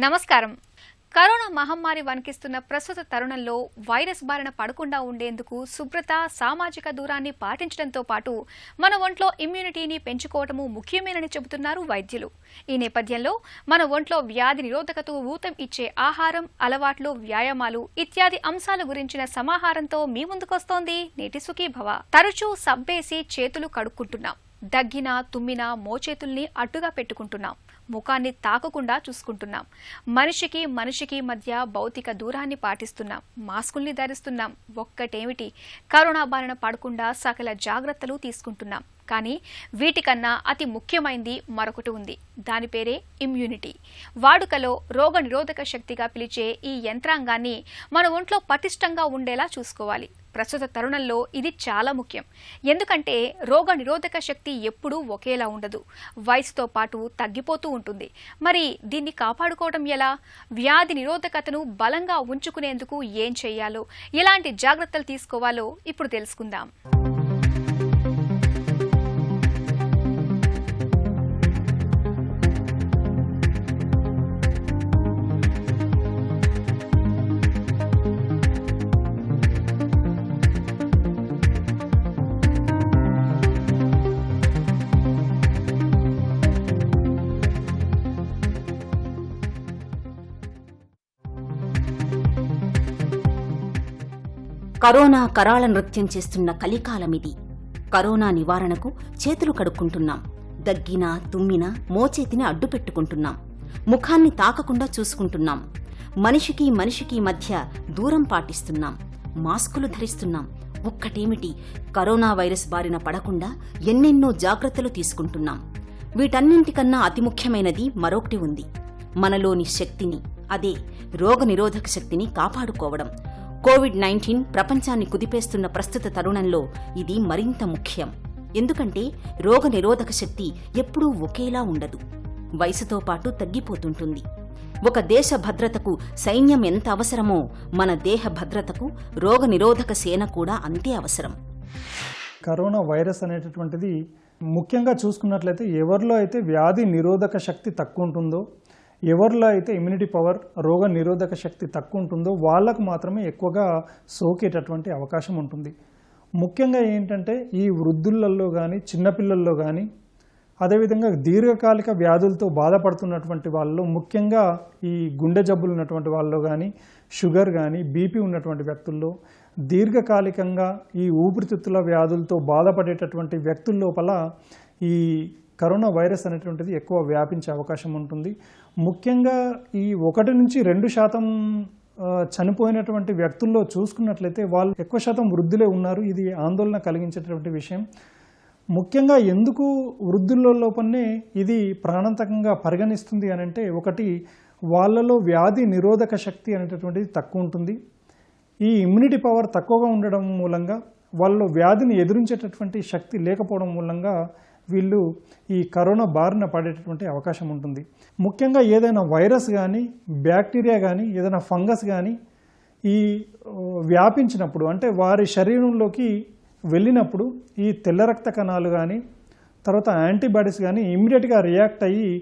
నమస్కారం. కరోనా మహమ్మారి వణికిస్తున్న ప్రస్తుత తరుణంలో వైరస్ బారిన పడకుండా ఉండేందుకు శుభ్రత, సామాజిక దూరాన్ని పాటించడంతో పాటు మన ఒంట్లో ఇమ్యూనిటీని పెంచుకోవటము ముఖ్యమేనని చెబుతున్నారు వైద్యులు. ఈ నేపథ్యంలో మన ఒంట్లో వ్యాధి నిరోధకతకు ఊతం ఇచ్చే ఆహారం, అలవాట్లు, వ్యాయామాలు ఇత్యాది అంశాల గురించిన సమాహారంతో మీ ముందుకొస్తోంది నేటి సుఖీభవ. తరచూ సబ్బేసి చేతులు కడుక్కుంటున్నాం. దగ్గినా, తుమ్మినా మోచేతుల్ని అడ్డుగా పెట్టుకుంటున్నాం. ముఖాన్ని తాకకుండా చూసుకుంటున్నాం. మనిషికి మధ్య భౌతిక దూరాన్ని పాటిస్తున్నాం. మాస్కుల్ని ధరిస్తున్నాం. ఒక్కటేమిటి, కరోనా బారిన పడకుండా సకల జాగ్రత్తలు తీసుకుంటున్నాం. కానీ వీటికన్నా అతి ముఖ్యమైనది మరొకటి ఉంది. దాని పేరే ఇమ్యూనిటీ. వాడుకలో రోగ నిరోధక శక్తిగా పిలిచే ఈ యంత్రాంగాన్ని మన ఒంట్లో పటిష్టంగా ఉండేలా చూసుకోవాలి. ప్రస్తుత తరుణంలో ఇది చాలా ముఖ్యం. ఎందుకంటే రోగ నిరోధక శక్తి ఎప్పుడూ ఒకేలా ఉండదు. వయసుతో పాటు తగ్గిపోతూ ఉంటుంది. మరి దీన్ని కాపాడుకోవడం ఎలా? వ్యాధి నిరోధకతను బలంగా ఉంచుకునేందుకు ఏం చేయాలో, ఎలాంటి జాగ్రత్తలు తీసుకోవాలో ఇప్పుడు తెలుసుకుందాం. కరోనా కరాళ నృత్యం చేస్తున్న కలికాలమిది. కరోనా నివారణకు చేతులు కడుక్కుంటున్నాం. దగ్గినా, తుమ్మినా మోచేతిని అడ్డు పెట్టుకుంటున్నాం. ముఖాన్ని తాకకుండా చూసుకుంటున్నాం. మనిషికి మధ్య దూరం పాటిస్తున్నాం. మాస్కులు ధరిస్తున్నాం. ఒక్కటేమిటి, కరోనా వైరస్ బారిన పడకుండా ఎన్నెన్నో జాగ్రత్తలు తీసుకుంటున్నాం. వీటన్నింటికన్నా అతి ముఖ్యమైనది మరొకటి ఉంది. మనలోని శక్తిని, అదే రోగ నిరోధక శక్తిని కాపాడుకోవడం. కోవిడ్-19 ప్రపంచాన్ని కుదిపేస్తున్న ప్రస్తుత తరుణంలో ఇది మరింత ముఖ్యం. ఎందుకంటే రోగ నిరోధక శక్తి ఎప్పుడూ ఒకేలా ఉండదు. వయసుతో పాటు తగ్గిపోతుంటుంది. ఒక దేశ భద్రతకు సైన్యం ఎంత అవసరమో మన దేహ భద్రతకు రోగ నిరోధక సేన కూడా అంతే అవసరం. కరోనా వైరస్ అనేటటువంటిది ముఖ్యంగా చూసుకున్నట్లయితే ఎవరిలో అయితే వ్యాధి నిరోధక శక్తి తక్కువ ఉంటుందో, ఎవరిలో అయితే ఇమ్యూనిటీ పవర్, రోగ నిరోధక శక్తి తక్కువ ఉంటుందో వాళ్ళకు మాత్రమే ఎక్కువగా సోకేటటువంటి అవకాశం ఉంటుంది. ముఖ్యంగా ఏంటంటే ఈ వృద్ధులలో కానీ, చిన్నపిల్లల్లో కానీ, అదేవిధంగా దీర్ఘకాలిక వ్యాధులతో బాధపడుతున్నటువంటి వాళ్ళలో, ముఖ్యంగా ఈ గుండె జబ్బులు ఉన్నటువంటి వాళ్ళలో కానీ, షుగర్ కానీ, బీపీ ఉన్నటువంటి వ్యక్తుల్లో, దీర్ఘకాలికంగా ఈ ఊపిరితిత్తుల వ్యాధులతో బాధపడేటటువంటి వ్యక్తుల లోపల ఈ కరోనా వైరస్ అనేటువంటిది ఎక్కువ వ్యాపించే అవకాశం ఉంటుంది. ముఖ్యంగా ఈ 1 నుంచి 2% చనిపోయినటువంటి వ్యక్తుల్లో చూసుకున్నట్లయితే వాళ్ళు ఎక్కువ శాతం వృద్ధులే ఉన్నారు. ఇది ఆందోళన కలిగించేటటువంటి విషయం. ముఖ్యంగా ఎందుకు వృద్ధుల లోపలనే ఇది ప్రాణాంతకంగా పరిగణిస్తుంది అని అంటే, ఒకటి, వాళ్ళలో వ్యాధి నిరోధక శక్తి అనేటటువంటిది తక్కువ ఉంటుంది. ఈ ఇమ్యూనిటీ పవర్ తక్కువగా ఉండడం మూలంగా, వాళ్ళలో వ్యాధిని ఎదురించేటటువంటి శక్తి లేకపోవడం మూలంగా వీళ్ళు ఈ కరోనా బారిన పడేటటువంటి అవకాశం ఉంటుంది. ముఖ్యంగా ఏదైనా వైరస్ కానీ, బ్యాక్టీరియా కానీ, ఏదైనా ఫంగస్ కానీ ఈ వ్యాపించినప్పుడు, అంటే వారి శరీరంలోకి వెళ్ళినప్పుడు ఈ తెల్ల రక్త కణాలు కానీ, తర్వాత యాంటీబాడీస్ కానీ ఇమ్మీడియట్గా రియాక్ట్ అయ్యి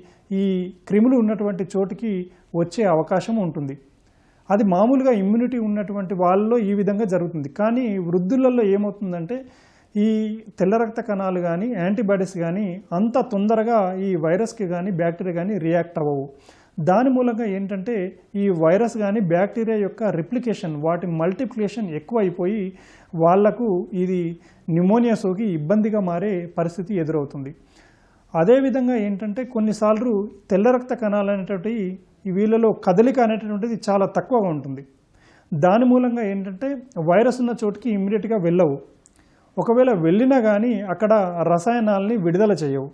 ఈ క్రిములు ఉన్నటువంటి చోటుకి వచ్చే అవకాశం ఉంటుంది. అది మామూలుగా ఇమ్యూనిటీ ఉన్నటువంటి వాళ్ళలో ఈ విధంగా జరుగుతుంది. కానీ వృద్ధులలో ఏమవుతుందంటే, ఈ తెల్ల రక్త కణాలు కానీ, యాంటీబాడీస్ కానీ అంత తొందరగా ఈ వైరస్కి కానీ, బ్యాక్టీరియా కానీ రియాక్ట్ అవ్వవు. దాని మూలంగా ఏంటంటే ఈ వైరస్ కానీ, బ్యాక్టీరియా యొక్క రిప్లికేషన్, వాటి మల్టిప్లికేషన్ ఎక్కువ అయిపోయి వాళ్లకు ఇది న్యూమోనియా సోకి ఇబ్బందిగా మారే పరిస్థితి ఎదురవుతుంది. అదేవిధంగా ఏంటంటే కొన్నిసార్లు తెల్ల రక్త కణాలు అనేటువంటి వీళ్ళలో కదలిక అనేటటువంటిది చాలా తక్కువగా ఉంటుంది. దాని మూలంగా ఏంటంటే వైరస్ ఉన్న చోటుకి ఇమ్మీడియట్గా వెళ్ళవు. ఒకవేళ వెళ్ళినా కానీ అక్కడ రసాయనాలని విడుదల చేయవు.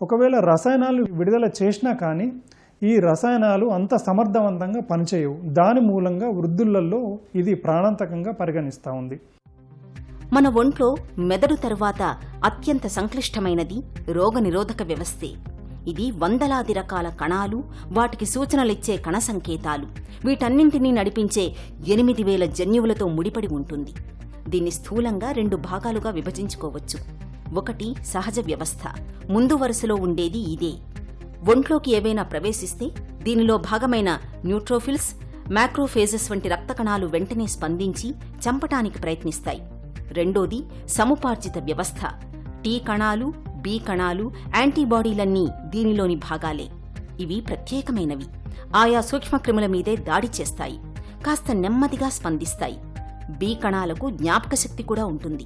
ఒకవేళ రసాయనాలు విడుదల చేసినా కానీ ఈ రసాయనాలు అంత సమర్థవంతంగా పనిచేయవు. దాని మూలంగా వృద్ధులలో ఇది ప్రాణాంతకంగా పరిగణిస్తూ ఉంది. మన ఒంట్లో మెదడు తరువాత అత్యంత సంక్లిష్టమైనది రోగ నిరోధక వ్యవస్థే. ఇది వందలాది రకాల కణాలు, వాటికి సూచనలిచ్చే కణ సంకేతాలు, వీటన్నింటినీ నడిపించే 8,000 జన్యువులతో ముడిపడి ఉంటుంది. దీన్ని స్థూలంగా 2 భాగాలుగా విభజించుకోవచ్చు. ఒకటి సహజ వ్యవస్థ, ముందు వరుసలో ఉండేది ఇదే. ఒంట్లోకి ఏవైనా ప్రవేశిస్తే దీనిలో భాగమైన న్యూట్రోఫిల్స్, మ్యాక్రోఫేజెస్ వంటి రక్త కణాలు వెంటనే స్పందించి చంపటానికి ప్రయత్నిస్తాయి. రెండోది సముపార్జిత వ్యవస్థ. టీ కణాలు, బి కణాలు, యాంటీబాడీలన్నీ దీనిలోని భాగాలే. ఇవి ప్రత్యేకమైనవి. ఆయా సూక్ష్మక్రిముల మీదే దాడి చేస్తాయి. కాస్త నెమ్మదిగా స్పందిస్తాయి. బి కణాలకు జ్ఞాపకశక్తి కూడా ఉంటుంది.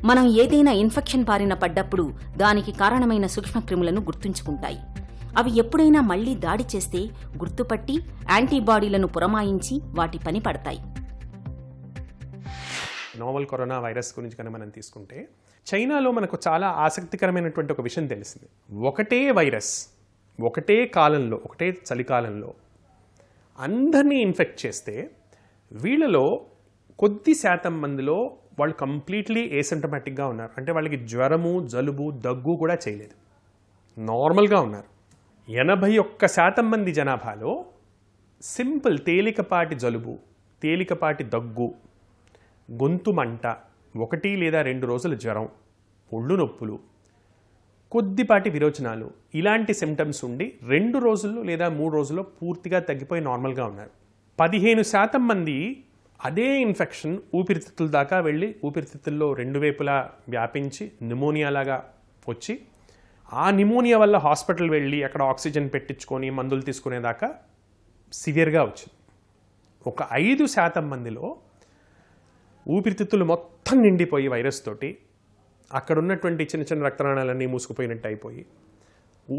మనం ఏదైనా ఇన్ఫెక్షన్ బారిన పడ్డప్పుడు దానికి కారణమైన సూక్ష్మక్రిములను గుర్తుంచుకుంటాయి. అవి ఎప్పుడైనా మళ్లీ దాడి చేస్తే గుర్తుపట్టి యాంటీబాడీలను పురమాయించి వాటి పని పడతాయి. నోవల్ కరోనా వైరస్ గురించి కనుక మనం తీసుకుంటే, చైనాలో మనకు చాలా ఆసక్తికరమైనటువంటి ఒక విషయం తెలిసింది. ఒకటే వైరస్ ఒకటే కాలంలో, ఒకటే చలికాలంలో అందరినీ ఇన్ఫెక్ట్ చేస్తే వీళ్ళలో కొద్ది శాతం మందిలో వాళ్ళు కంప్లీట్లీ ఏసింటమాటిక్గా ఉన్నారు. అంటే వాళ్ళకి జ్వరము, జలుబు, దగ్గు కూడా చేయలేదు, నార్మల్గా ఉన్నారు. 81% మంది జనాభాలో సింపుల్ తేలికపాటి జలుబు, తేలికపాటి దగ్గు, గొంతు మంట, 1 లేదా 2 రోజుల జ్వరం, ఒళ్ళు నొప్పులు, కొద్దిపాటి విరోచనాలు, ఇలాంటి సిమ్టమ్స్ ఉండి 2 రోజుల్లో లేదా 3 రోజుల్లో పూర్తిగా తగ్గిపోయి నార్మల్గా ఉన్నారు. 15% మంది అదే ఇన్ఫెక్షన్ ఊపిరితిత్తుల దాకా వెళ్ళి ఊపిరితిత్తుల్లో 2 వైపులా వ్యాపించి న్యూమోనియాలాగా వచ్చి ఆ న్యూమోనియా వల్ల హాస్పిటల్ వెళ్ళి అక్కడ ఆక్సిజన్ పెట్టించుకొని మందులు తీసుకునేదాకా సివియర్గా వచ్చింది. ఒక 5% మందిలో ఊపిరితిత్తులు మొత్తం నిండిపోయి వైరస్ తోటి అక్కడ ఉన్నటువంటి చిన్న చిన్న రక్తనాళాలన్నీ మూసుకుపోయినట్టు అయిపోయి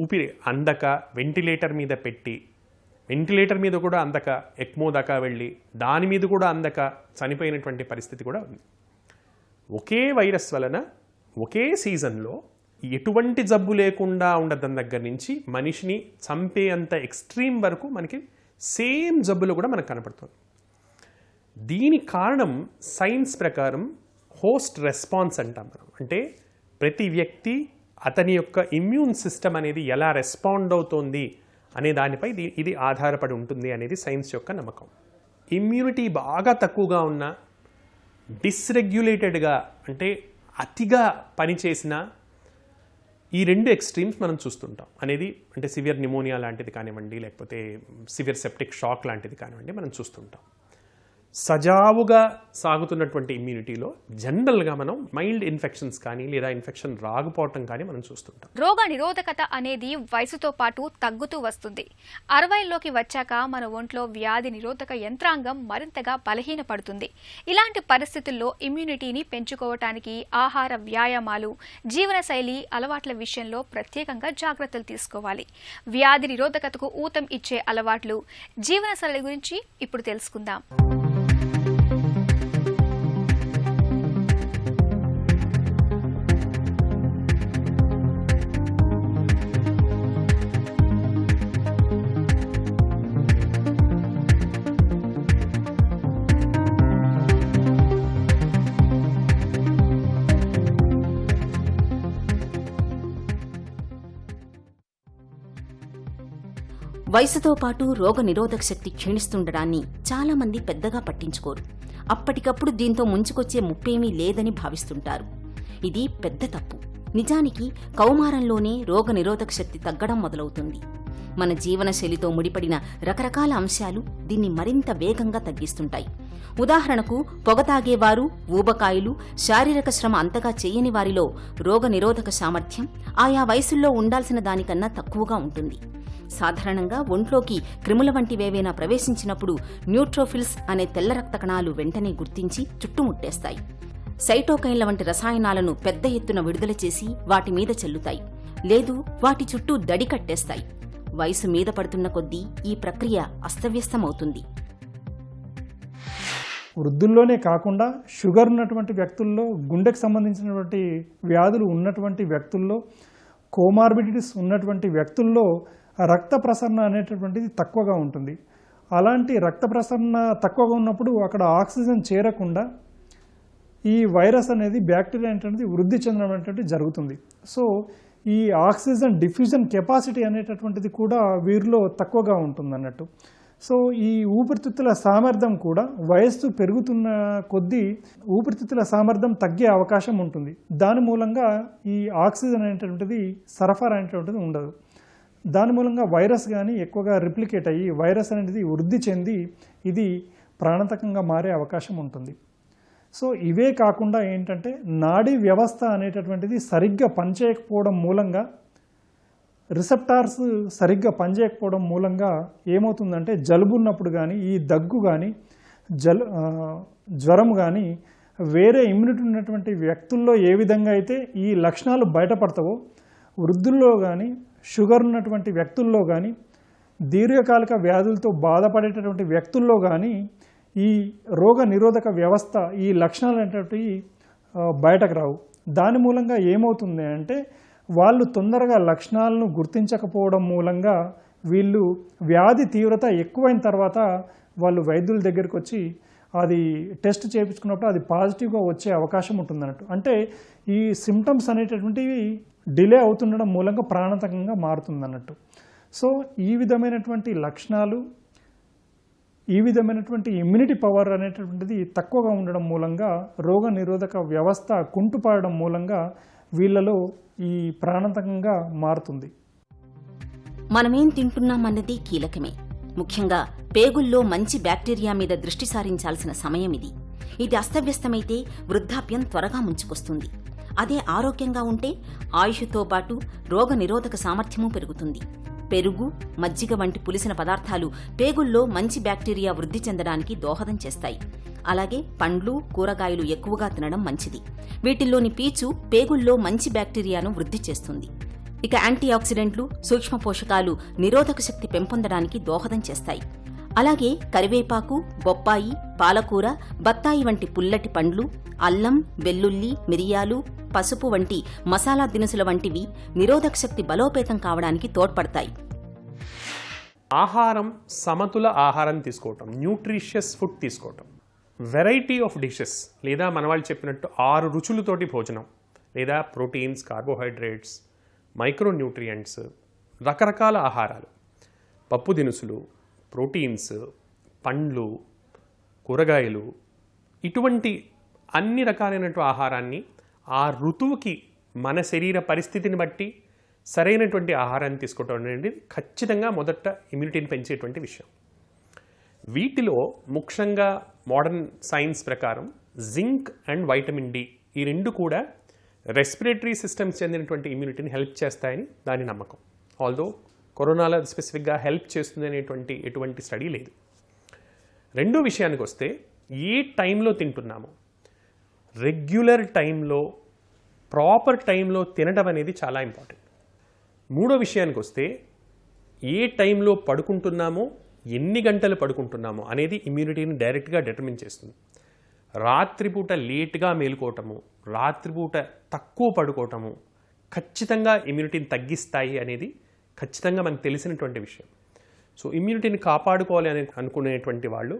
ఊపిరి అందక వెంటిలేటర్ మీద పెట్టి, వెంటిలేటర్ మీద కూడా అందక ఎక్మో దాకా వెళ్ళి దాని మీద కూడా అందక చనిపోయినటువంటి పరిస్థితి కూడా ఉంది. ఒకే వైరస్ వలన ఒకే సీజన్లో ఎటువంటి జబ్బు లేకుండా ఉండడం దగ్గర నుంచి మనిషిని చంపేంత ఎక్స్ట్రీమ్ వరకు మనకి సేమ్ జబ్బులు కూడా మనకు కనపడుతుంది. దీని కారణం సైన్స్ ప్రకారం హోస్ట్ రెస్పాన్స్ అంటాం మనం. అంటే ప్రతి వ్యక్తి అతని యొక్క ఇమ్యూన్ సిస్టమ్ అనేది ఎలా రెస్పాండ్ అవుతోంది అనే దానిపై ఇది ఆధారపడి ఉంటుంది అనేది సైన్స్ యొక్క నమ్మకం. ఇమ్యూనిటీ బాగా తక్కువగా ఉన్న, డిస్రెగ్యులేటెడ్గా అంటే అతిగా పనిచేసిన ఈ 2 ఎక్స్ట్రీమ్స్ మనం చూస్తుంటాం అనేది. అంటే సివియర్ న్యూమోనియా లాంటిది కానివ్వండి, లేకపోతే సివియర్ సెప్టిక్ షాక్ లాంటిది కానివ్వండి, మనం చూస్తుంటాం. సజావుగా సాగుతున్నటువంటి ఇమ్యూనిటీలో జనరల్గా మనం మైల్డ్ ఇన్ఫెక్షన్స్ కానీ లేదా ఇన్ఫెక్షన్ రాకపోవటం కానీ మనం చూస్తుంటాం. రోగ నిరోధకత అనేది వయసుతో పాటు తగ్గుతూ వస్తుంది. 60లోకి వచ్చాక మన ఒంట్లో వ్యాధి నిరోధక యంత్రాంగం మరింతగా బలహీనపడుతుంది. ఇలాంటి పరిస్థితుల్లో ఇమ్యూనిటీని పెంచుకోవటానికి ఆహార, వ్యాయామాలు, జీవనశైలి అలవాట్ల విషయంలో ప్రత్యేకంగా జాగ్రత్తలు తీసుకోవాలి. వ్యాధి నిరోధకతకు ఊతం ఇచ్చే అలవాట్లు, జీవనశైలి గురించి ఇప్పుడు తెలుసుకుందాం. వయసుతో పాటు రోగ నిరోధక శక్తి క్షీణిస్తుండడాన్ని చాలామంది పెద్దగా పట్టించుకోరు. అప్పటికప్పుడు దీంతో ముంచుకొచ్చే ముప్పేమీ లేదని భావిస్తుంటారు. ఇది పెద్ద తప్పు. నిజానికి కౌమారంలోనే రోగ నిరోధక శక్తి తగ్గడం మొదలవుతుంది. మన జీవనశైలితో ముడిపడిన రకరకాల అంశాలు దీన్ని మరింత వేగంగా తగ్గిస్తుంటాయి. ఉదాహరణకు పొగ తాగేవారు, ఊబకాయులు, శారీరక శ్రమ అంతగా చేయని వారిలో రోగ నిరోధక సామర్థ్యం ఆయా వయసుల్లో ఉండాల్సిన దానికన్నా తక్కువగా ఉంటుంది. సాధారణంగా ఒంట్లోకి క్రిముల వంటివేవైనా ప్రవేశించినప్పుడు న్యూట్రోఫిల్స్ అనే తెల్ల రక్త కణాలు వెంటనే గుర్తించి చుట్టుముట్టేస్తాయి. సైటోకైన్ల వంటి రసాయనాలను పెద్ద ఎత్తున విడుదల చేసి వాటి మీద చెల్లుతాయి, లేదు వాటి చుట్టూ దడి కట్టేస్తాయి. వయసు మీద పడుతున్న కొద్దీ ఈ ప్రక్రియ అస్తవ్యస్తమవుతుంది. వృద్ధుల్లోనే కాకుండా షుగర్ ఉన్నటువంటి వ్యక్తుల్లో, గుండెకు సంబంధించినటువంటి వ్యాధులు ఉన్నటువంటి వ్యక్తుల్లో, కోమార్బిడిటీస్ ఉన్నటువంటి వ్యక్తుల్లో రక్త ప్రసరణ అనేటటువంటిది తక్కువగా ఉంటుంది. అలాంటి రక్త ప్రసరణ తక్కువగా ఉన్నప్పుడు అక్కడ ఆక్సిజన్ చేరకుండా ఈ వైరస్ అనేది, బ్యాక్టీరియా అనేటువంటిది వృద్ధి చెందడం అనేటువంటిది జరుగుతుంది. సో ఈ ఆక్సిజన్ డిఫ్యూజన్ కెపాసిటీ అనేటటువంటిది కూడా వీరిలో తక్కువగా ఉంటుంది అన్నట్టు. సో ఈ ఊపిరితిత్తుల సామర్థ్యం కూడా వయస్సు పెరుగుతున్న కొద్దీ ఊపిరితిత్తుల సామర్థ్యం తగ్గే అవకాశం ఉంటుంది. దాని మూలంగా ఈ ఆక్సిజన్ అనేటటువంటిది సరఫరా అనేటువంటిది ఉండదు. దాని మూలంగా వైరస్ కానీ ఎక్కువగా రిప్లికేట్ అయ్యి వైరస్ అనేది వృద్ధి చెంది ఇది ప్రాణాంతకంగా మారే అవకాశం ఉంటుంది. సో ఇవే కాకుండా ఏంటంటే నాడీ వ్యవస్థ అనేటటువంటిది సరిగ్గా పనిచేయకపోవడం మూలంగా, రిసెప్టార్స్ సరిగ్గా పనిచేయకపోవడం మూలంగా ఏమవుతుందంటే జలుబు ఉన్నప్పుడు కానీ, ఈ దగ్గు కానీ, జ్వరం కానీ వేరే ఇమ్యూనిటీ ఉన్నటువంటి వ్యక్తుల్లో ఏ విధంగా అయితే ఈ లక్షణాలు బయటపడతావో వృద్ధుల్లో కానీ, షుగర్ ఉన్నటువంటి వ్యక్తుల్లో కానీ, దీర్ఘకాలిక వ్యాధులతో బాధపడేటటువంటి వ్యక్తుల్లో కానీ ఈ రోగ నిరోధక వ్యవస్థ ఈ లక్షణాలు అనేటువంటివి బయటకు రావు. దాని మూలంగా ఏమవుతుంది అంటే వాళ్ళు తొందరగా లక్షణాలను గుర్తించకపోవడం మూలంగా వీళ్ళు వ్యాధి తీవ్రత ఎక్కువైన తర్వాత వాళ్ళు వైద్యుల దగ్గరికి వచ్చి అది టెస్ట్ చేయించుకున్నప్పుడు అది పాజిటివ్గా వచ్చే అవకాశం ఉంటుందన్నట్టు. అంటే ఈ సిమ్టమ్స్ అనేటటువంటివి డిలే అవుతుండడం మూలంగా ప్రాణాంతకంగా మారుతుందన్నట్టు. సో ఈ విధమైనటువంటి లక్షణాలు, ఈ విధమైనటువంటి ఇమ్యూనిటీ పవర్ అనేటటువంటిది తక్కువగా ఉండడం మూలంగా రోగ నిరోధక వ్యవస్థ కుంటుపడడం మూలంగా వీళ్ళలో ఈ ప్రాణాంతకంగా మారుతుంది. మనమేం తింటున్నామన్నది కీలకమే. ముఖ్యంగా పేగుల్లో మంచి బ్యాక్టీరియా మీద దృష్టి సారించాల్సిన సమయం ఇది. ఇది అస్తవ్యస్తమైతే వృద్ధాప్యం త్వరగా ముంచుకొస్తుంది. అదే ఆరోగ్యంగా ఉంటే ఆయుష్తో పాటు రోగ నిరోధక సామర్థ్యమూ పెరుగుతుంది. పెరుగు, మజ్జిగ వంటి పులిసిన పదార్థాలు పేగుల్లో మంచి బ్యాక్టీరియా వృద్ధి చెందడానికి దోహదం చేస్తాయి. అలాగే పండ్లు, కూరగాయలు ఎక్కువగా తినడం మంచిది. వీటిల్లోని పీచు పేగుల్లో మంచి బ్యాక్టీరియాను వృద్ధి చేస్తుంది. ఇక యాంటీ ఆక్సిడెంట్లు, సూక్ష్మ పోషకాలు నిరోధక శక్తి పెంపొందడానికి దోహదం చేస్తాయి. అలాగే కరివేపాకు, బొప్పాయి, పాలకూర, బత్తాయి వంటి పుల్లటి పండ్లు, అల్లం, వెల్లుల్లి, మిరియాలు, పసుపు వంటి మసాలా దినుసుల వంటివి నిరోధక శక్తి బలోపేతం కావడానికి తోడ్పడతాయి. ఆహారం, సమతుల ఆహారం తీసుకోవటం, న్యూట్రిషియస్ ఫుడ్ తీసుకోవటం, వెరైటీ ఆఫ్ డిషెస్ లేదా మన వాళ్ళు చెప్పినట్టు 6 రుచులతోటి భోజనం లేదా ప్రోటీన్స్, కార్బోహైడ్రేట్స్, మైక్రోన్యూట్రియంట్స్, రకరకాల ఆహారాలు, పప్పు దినుసులు, ప్రోటీన్స్, పండ్లు, కూరగాయలు, ఇటువంటి అన్ని రకాలైనటువంటి ఆహారాన్ని ఆ ఋతువుకి మన శరీర పరిస్థితిని బట్టి సరైనటువంటి ఆహారాన్ని తీసుకోవడం అనేది ఖచ్చితంగా మొదట ఇమ్యూనిటీని పెంచేటువంటి విషయం. వీటిలో ముఖ్యంగా మోడర్న్ సైన్స్ ప్రకారం జింక్ అండ్ వైటమిన్ డి ఈ రెండు కూడా రెస్పిరేటరీ సిస్టమ్స్ చెందినటువంటి ఇమ్యూనిటీని హెల్ప్ చేస్తాయని దాని నమ్మకం. ఆల్దో కరోనాలో స్పెసిఫిక్గా హెల్ప్ చేస్తుంది అనేటువంటి ఎటువంటి స్టడీ లేదు. రెండో విషయానికి వస్తే ఏ టైంలో తింటున్నాము, రెగ్యులర్ టైంలో, ప్రాపర్ టైంలో తినడం అనేది చాలా ఇంపార్టెంట్. మూడో విషయానికి వస్తే ఏ టైంలో పడుకుంటున్నామో, ఎన్ని గంటలు పడుకుంటున్నామో అనేది ఇమ్యూనిటీని డైరెక్ట్గా డిటర్మిన్ చేస్తుంది. రాత్రిపూట లేట్గా మేలుకోవటము, రాత్రిపూట తక్కువ పడుకోవటము ఖచ్చితంగా ఇమ్యూనిటీని తగ్గిస్తాయి అనేది ఖచ్చితంగా మనకు తెలిసినటువంటి విషయం. సో ఇమ్యూనిటీని కాపాడుకోవాలి అని అనుకునేటువంటి వాళ్ళు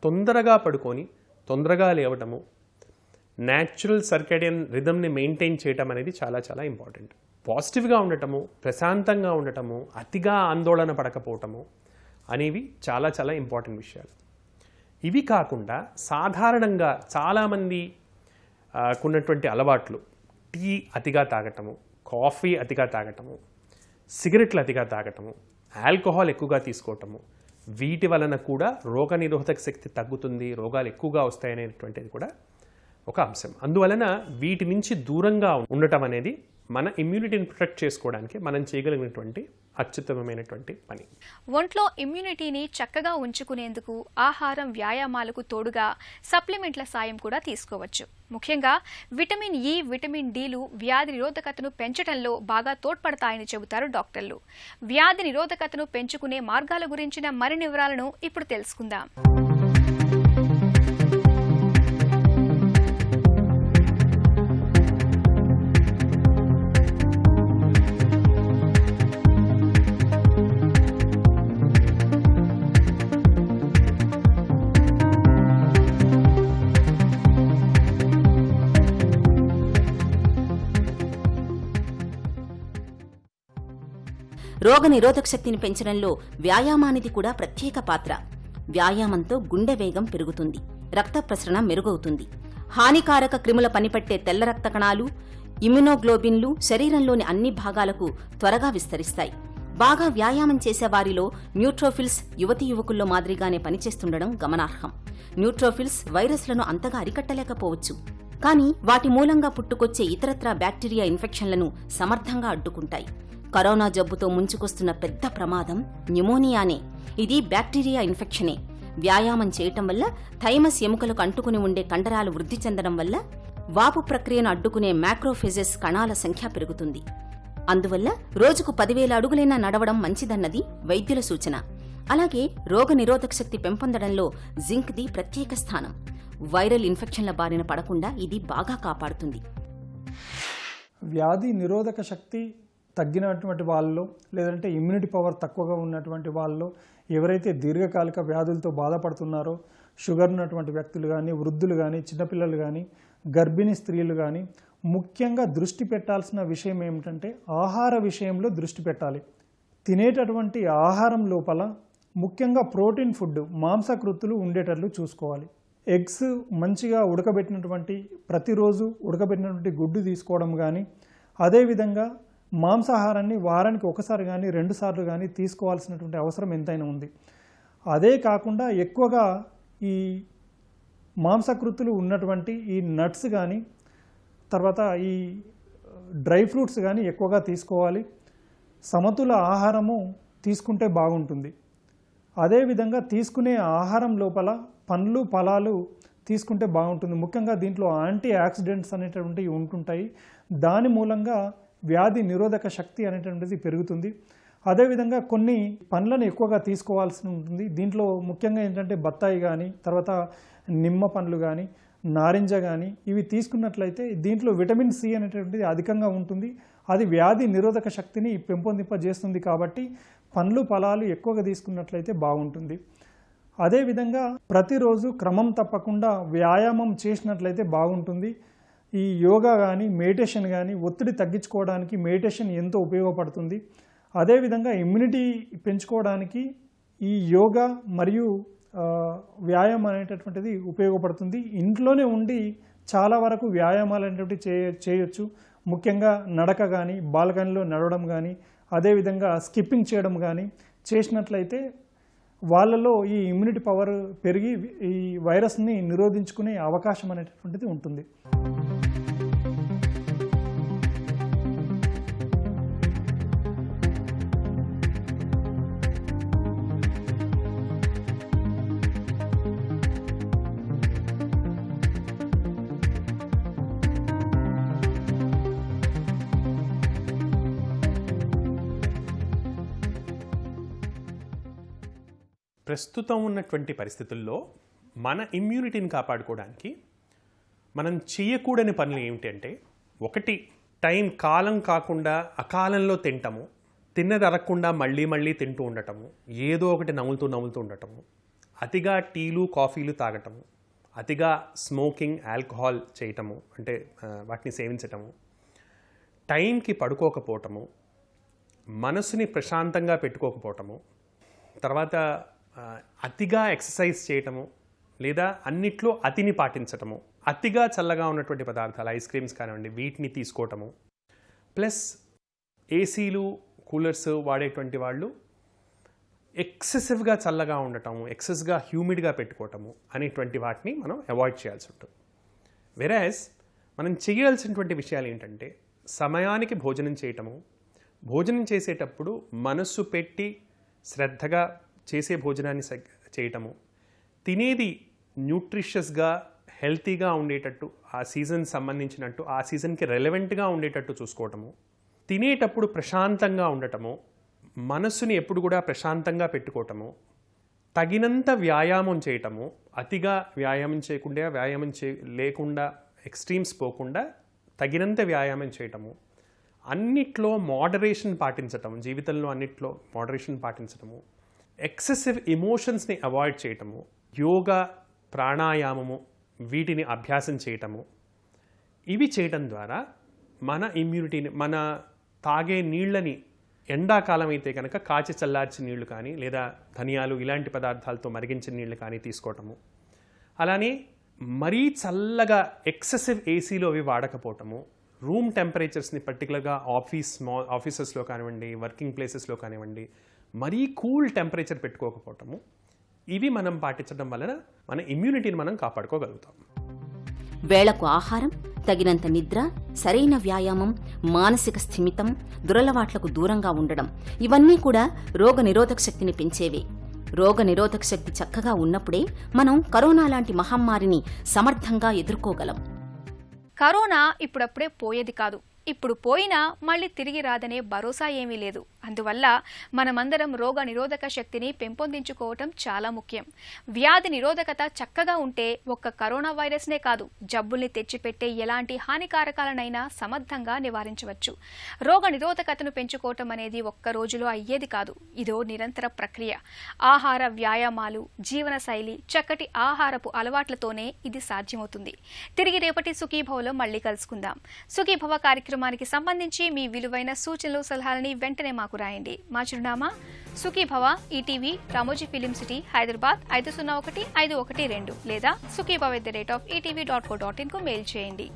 తొందరగా పడుకొని తొందరగా లేవటము, న్యాచురల్ సర్కేడియన్ రిథమ్ని మెయింటైన్ చేయటం అనేది చాలా చాలా ఇంపార్టెంట్. పాజిటివ్గా ఉండటము, ప్రశాంతంగా ఉండటము, అతిగా ఆందోళన పడకపోవటము అనేవి చాలా చాలా ఇంపార్టెంట్ విషయాలు. ఇవి కాకుండా సాధారణంగా చాలామంది కొన్నటువంటి అలవాట్లు, టీ అతిగా తాగటము, కాఫీ అతిగా తాగటము, సిగరెట్లు అతిగా తాగటము, ఆల్కహాల్ ఎక్కువగా తీసుకోవటము, వీటి వలన కూడా రోగనిరోధక శక్తి తగ్గుతుంది, రోగాలు ఎక్కువగా వస్తాయనేటువంటిది కూడా ఒక అంశం. అందువలన వీటి నుంచి దూరంగా ఉండటం అనేది మన ఇమ్యూనిటీని ప్రొటెక్ట్ చేసుకోవడానికి మనం చేయగలిగినటువంటి అత్యుత్తమమైనటువంటి పని. ఒంట్లో ఇమ్యూనిటీని చక్కగా ఉంచుకునేందుకు ఆహారం, వ్యాయామాలకు తోడుగా సప్లిమెంట్ల సాయం కూడా తీసుకోవచ్చు. ముఖ్యంగా విటమిన్ ఇ, విటమిన్ డిలు వ్యాధి నిరోధకతను పెంచడంలో బాగా తోడ్పడతాయని చెబుతారు డాక్టర్లు. వ్యాధి నిరోధకతను పెంచుకునే మార్గాల గురించిన మరిన్ని వివరాలను ఇప్పుడు తెలుసుకుందాం. రోగ నిరోధక శక్తిని పెంచడంలో వ్యాయామానిది కూడా ప్రత్యేక పాత్ర. వ్యాయామంతో గుండె వేగం పెరుగుతుంది, రక్త ప్రసరణ మెరుగవుతుంది. హానికారక క్రిముల పనిపట్టే తెల్ల రక్త కణాలు, ఇమ్యునోగ్లోబిన్లు శరీరంలోని అన్ని భాగాలకు త్వరగా విస్తరిస్తాయి. బాగా వ్యాయామం చేసే వారిలో న్యూట్రోఫిల్స్ యువతీ యువకుల్లో మాదిరిగానే పనిచేస్తుండడం గమనార్హం. న్యూట్రోఫిల్స్ వైరస్లను అంతగా అరికట్టలేకపోవచ్చు, కానీ వాటి మూలంగా పుట్టుకొచ్చే ఇతరత్రా బ్యాక్టీరియా ఇన్ఫెక్షన్లను సమర్థంగా అడ్డుకుంటాయి. కరోనా జబ్బుతో ముంచుకొస్తున్న పెద్ద ప్రమాదం న్యూమోనియానే. ఇది బ్యాక్టీరియా ఇన్ఫెక్షనే. వ్యాయామం చేయటం వల్ల థైమస్ ఎముకలకు అంటుకుని ఉండే కండరాలు వృద్ధి చెందడం వల్ల వాపు ప్రక్రియను అడ్డుకునే మ్యాక్రోఫేజెస్ కణాల సంఖ్య పెరుగుతుంది. అందువల్ల రోజుకు 10,000 అడుగులైనా నడవడం మంచిదన్నది వైద్యుల సూచన. అలాగే రోగ నిరోధక శక్తి పెంపొందడంలో జింక్ది ప్రత్యేక స్థానం. వైరల్ ఇన్ఫెక్షన్ల బారిన పడకుండా ఇది బాగా కాపాడుతుంది. వ్యాధి నిరోధక శక్తి తగ్గినటువంటి వాళ్ళలో, లేదంటే ఇమ్యూనిటీ పవర్ తక్కువగా ఉన్నటువంటి వాళ్ళలో, ఎవరైతే దీర్ఘకాలిక వ్యాధులతో బాధపడుతున్నారో, షుగర్ ఉన్నటువంటి వ్యక్తులు కానీ, వృద్ధులు కానీ, చిన్నపిల్లలు కానీ, గర్భిణీ స్త్రీలు కానీ, ముఖ్యంగా దృష్టి పెట్టాల్సిన విషయం ఏమిటంటే ఆహార విషయంలో దృష్టి పెట్టాలి. తినేటటువంటి ఆహారం లోపల ముఖ్యంగా ప్రోటీన్ ఫుడ్, మాంసకృత్తులు ఉండేటట్లు చూసుకోవాలి. ఎగ్స్ మంచిగా ఉడకబెట్టినటువంటి, ప్రతిరోజు ఉడకబెట్టినటువంటి గుడ్డు తీసుకోవడం కానీ, అదేవిధంగా మాంసాహారాన్ని వారానికి ఒకసారి కానీ 2 సార్లు కానీ తీసుకోవాల్సినటువంటి అవసరం ఎంతైనా ఉంది. అదే కాకుండా ఎక్కువగా ఈ మాంసకృత్తులు ఉన్నటువంటి ఈ నట్స్ కానీ, తర్వాత ఈ డ్రై ఫ్రూట్స్ కానీ ఎక్కువగా తీసుకోవాలి. సమతుల ఆహారము తీసుకుంటే బాగుంటుంది. అదేవిధంగా తీసుకునే ఆహారం లోపల పండ్లు ఫలాలు తీసుకుంటే బాగుంటుంది. ముఖ్యంగా దీంట్లో యాంటీ ఆక్సిడెంట్స్ అనేటువంటివి ఉంటుంటాయి. దాని మూలంగా వ్యాధి నిరోధక శక్తి అనేటువంటిది పెరుగుతుంది. అదేవిధంగా కొన్ని పండ్లను ఎక్కువగా తీసుకోవాల్సి ఉంటుంది. దీంట్లో ముఖ్యంగా ఏంటంటే బత్తాయి కానీ, తర్వాత నిమ్మ పండ్లు కానీ, నారింజ కానీ, ఇవి తీసుకున్నట్లయితే దీంట్లో విటమిన్ సి అనేటువంటిది అధికంగా ఉంటుంది. అది వ్యాధి నిరోధక శక్తిని పెంపొందింపజేస్తుంది. కాబట్టి పండ్లు ఫలాలు ఎక్కువగా తీసుకున్నట్లయితే బాగుంటుంది. అదేవిధంగా ప్రతిరోజు క్రమం తప్పకుండా వ్యాయామం చేసినట్లయితే బాగుంటుంది. ఈ యోగా కానీ, మెడిటేషన్ కానీ, ఒత్తిడి తగ్గించుకోవడానికి మెడిటేషన్ ఎంతో ఉపయోగపడుతుంది. అదేవిధంగా ఇమ్యూనిటీ పెంచుకోవడానికి ఈ యోగా మరియు వ్యాయామం అనేటటువంటిది ఉపయోగపడుతుంది. ఇంట్లోనే ఉండి చాలా వరకు వ్యాయామాలు అనేటువంటివి చేయొచ్చు. ముఖ్యంగా నడక కానీ, బాల్కనీలో నడవడం కానీ, అదేవిధంగా స్కిప్పింగ్ చేయడం కానీ చేసినట్లయితే వాళ్ళలో ఈ ఇమ్యూనిటీ పవర్ పెరిగి ఈ వైరస్ని నిరోధించుకునే అవకాశం అనేటటువంటిది ఉంటుంది. ప్రస్తుతం ఉన్నటువంటి పరిస్థితుల్లో మన ఇమ్యూనిటీని కాపాడుకోవడానికి మనం చేయకూడని పనులు ఏమిటంటే, ఒకటి కాలం కాకుండా అకాలంలో తింటము, తిన్నది అరగకుండా మళ్ళీ మళ్ళీ తింటూ ఉండటము, ఏదో ఒకటి నములుతూ ఉండటము, అతిగా టీలు కాఫీలు తాగటము, అతిగా స్మోకింగ్ ఆల్కహాల్ చేయటము, అంటే వాటిని సేవించటము, టైంకి పడుకోకపోవటము, మనసుని ప్రశాంతంగా పెట్టుకోకపోవటము, తర్వాత అతిగా ఎక్సర్సైజ్ చేయటము, లేదా అన్నిట్లో అతిని పాటించటము, అతిగా చల్లగా ఉన్నటువంటి పదార్థాలు ఐస్ క్రీమ్స్ కానివ్వండి వీటిని తీసుకోవటము, ప్లస్ ఏసీలు కూలర్స్ వాడేటువంటి వాళ్ళు ఎక్సెసివ్గా చల్లగా ఉండటము, ఎక్సెస్గా హ్యూమిడ్గా పెట్టుకోవటము అనేటువంటి వాటిని మనం అవాయిడ్ చేయాల్సి ఉంటుంది. వెరాజ్ మనం చేయాల్సినటువంటి విషయాలు ఏంటంటే, సమయానికి భోజనం చేయటము, భోజనం చేసేటప్పుడు మనస్సు పెట్టి శ్రద్ధగా చేసే భోజనాన్ని చేయటము, తినేది న్యూట్రిషియస్గా హెల్తీగా ఉండేటట్టు, ఆ సీజన్ సంబంధించినట్టు ఆ సీజన్కి రెలవెంట్గా ఉండేటట్టు చూసుకోవటము, తినేటప్పుడు ప్రశాంతంగా ఉండటము, మనస్సుని ఎప్పుడు కూడా ప్రశాంతంగా పెట్టుకోవటము, తగినంత వ్యాయామం చేయటము, అతిగా వ్యాయామం చేయకుండా లేకుండా ఎక్స్ట్రీమ్స్ పోకుండా తగినంత వ్యాయామం చేయటము, అన్నిట్లో మోడరేషన్ పాటించటం, జీవితంలో అన్నిట్లో మోడరేషన్ పాటించటము, ఎక్సెసివ్ ఎమోషన్స్ని అవాయిడ్ చేయటము, యోగా ప్రాణాయామము వీటిని అభ్యాసం చేయటము, ఇవి చేయటం ద్వారా మన ఇమ్యూనిటీని, మన తాగే నీళ్ళని ఎండాకాలం అయితే కనుక కాచి చల్లార్చిన నీళ్లు కానీ, లేదా ధనియాలు ఇలాంటి పదార్థాలతో మరిగించిన నీళ్లు కానీ తీసుకోవటము, అలానే మరీ చల్లగా ఎక్సెసివ్ ఏసీలో అవి వాడకపోవటము, రూమ్ టెంపరేచర్స్ని పర్టికులర్గా ఆఫీసెస్లో కానివ్వండి, వర్కింగ్ ప్లేసెస్లో కానివ్వండి, మరీ కూల్ టెంపరేచర్ పెట్టుకోకపోవటము, ఇవి మనం పాటించడం వలన మన ఇమ్యూనిటీని మనం కాపాడుకోగలుగుతాం. వేళకు ఆహారం, తగినంత నిద్ర, సరైన వ్యాయామం, మానసిక స్థిమితం, దురలవాట్లకు దూరంగా ఉండడం ఇవన్నీ కూడా రోగ నిరోధక శక్తిని పెంచేవే. రోగ నిరోధక శక్తి చక్కగా ఉన్నప్పుడే మనం కరోనా లాంటి మహమ్మారిని సమర్థంగా ఎదుర్కోగలం. కరోనా ఇప్పుడప్పుడే పోయేది కాదు. ఇప్పుడు పోయినా మళ్ళీ తిరిగి రాదనే భరోసా ఏమీ లేదు. అందువల్ల మనమందరం రోగ నిరోధక శక్తిని పెంపొందించుకోవటం చాలా ముఖ్యం. వ్యాధి నిరోధకత చక్కగా ఉంటే ఒక్క కరోనా వైరస్నే కాదు, జబ్బుల్ని తెచ్చిపెట్టే ఎలాంటి హానికారకాలనైనా సమర్థంగా నివారించవచ్చు. రోగ నిరోధకతను పెంచుకోవటం అనేది ఒక్క రోజులో అయ్యేది కాదు. ఇదో నిరంతర ప్రక్రియ. ఆహార వ్యాయామాలు, జీవనశైలి, చక్కటి ఆహారపు అలవాట్లతోనే ఇది సాధ్యమవుతుంది. తిరిగి రేపటి సుఖీభవలో మళ్ళీ కలుసుకుందాం. సుఖీభవ కార్యక్రమానికి సంబంధించి మీ విలువైన సూచనలు, సలహాలని వెంటనే మాకు రాయండి. మా చిరునామా Sukhibhava, ETV, Ramoji film city, Hyderabad 501512 లేదా sukhibhava@etv.co.in కు మెయిల్ చేయండి.